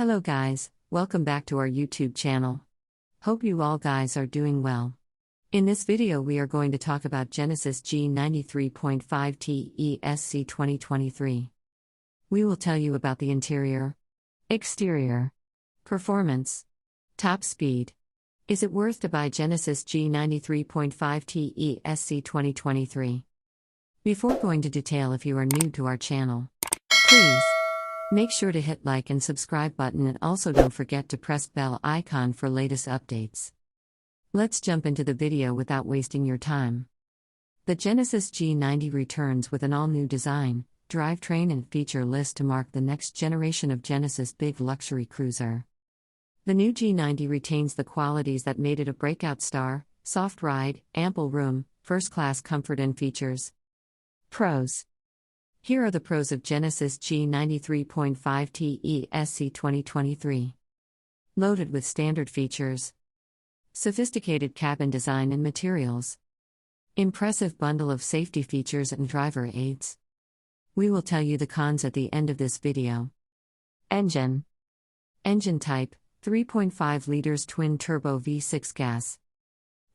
Hello guys, welcome back to our YouTube channel. Hope you all guys are doing well. In this video we are going to talk about Genesis G90 3.5T ESC 2023. We will tell you about the interior, exterior, performance, top speed. Is it worth to buy Genesis G90 3.5T ESC 2023? Before going to detail, if you are new to our channel, please make sure to hit like and subscribe button, and also don't forget to press bell icon for latest updates. Let's jump into the video without wasting your time. The Genesis G90 returns with an all-new design, drivetrain and feature list to mark the next generation of Genesis big luxury cruiser. The new G90 retains the qualities that made it a breakout star: soft ride, ample room, first-class comfort and features. Pros. Here are the pros of Genesis G90 3.5T ESC 2023. Loaded with standard features. Sophisticated cabin design and materials. Impressive bundle of safety features and driver aids. We will tell you the cons at the end of this video. Engine type: 3.5 liters twin-turbo V6 gas.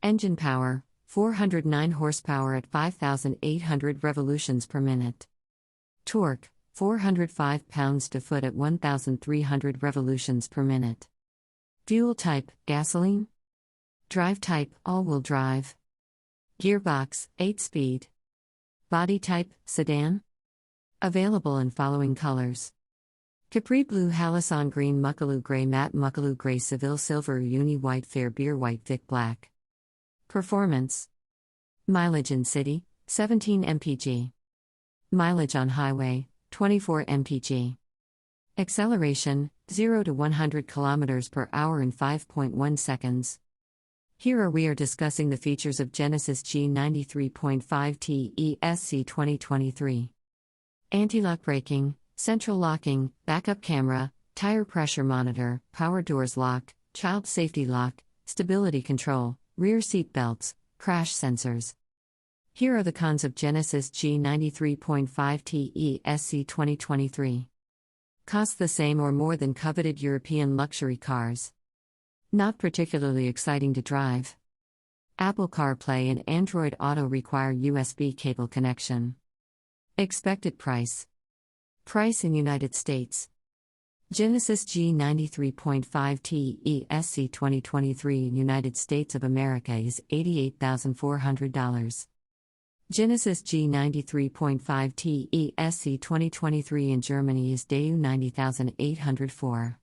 Engine power: 409 horsepower at 5,800 revolutions per minute. Torque: 405 pounds-to-foot at 1,300 revolutions per minute. Fuel type: gasoline. Drive type: all-wheel drive. Gearbox: 8-speed. Body type: sedan. Available in following colors: Capri Blue, Halcyon Green, Muckaloo Gray, Matte Muckaloo Gray, Seville Silver, Uni White, Fair Beer White, Thick Black. Performance. Mileage in city: 17 mpg. Mileage on highway: 24 mpg. Acceleration: 0 to 100 km per hour in 5.1 seconds. Here we are discussing the features of Genesis G90 3.5T ESC 2023. Anti-lock braking, central locking, backup camera, tire pressure monitor, power doors lock, child safety lock, stability control, rear seat belts, crash sensors. Here are the cons of Genesis G90 3.5T ESC 2023. Costs the same or more than coveted European luxury cars. Not particularly exciting to drive. Apple CarPlay and Android Auto require USB cable connection. Expected price. Price in United States. Genesis G90 3.5T ESC 2023 in United States of America is $88,400. Genesis G90 3.5T ESC 2023 in Germany is DEU 90,804.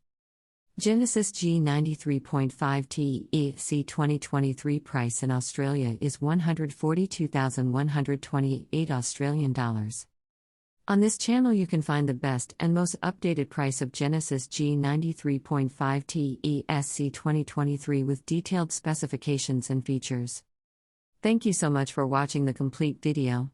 Genesis G90 3.5T ESC 2023 price in Australia is $142,128 Australian dollars. On this channel you can find the best and most updated price of Genesis G90 3.5T ESC 2023 with detailed specifications and features. Thank you so much for watching the complete video.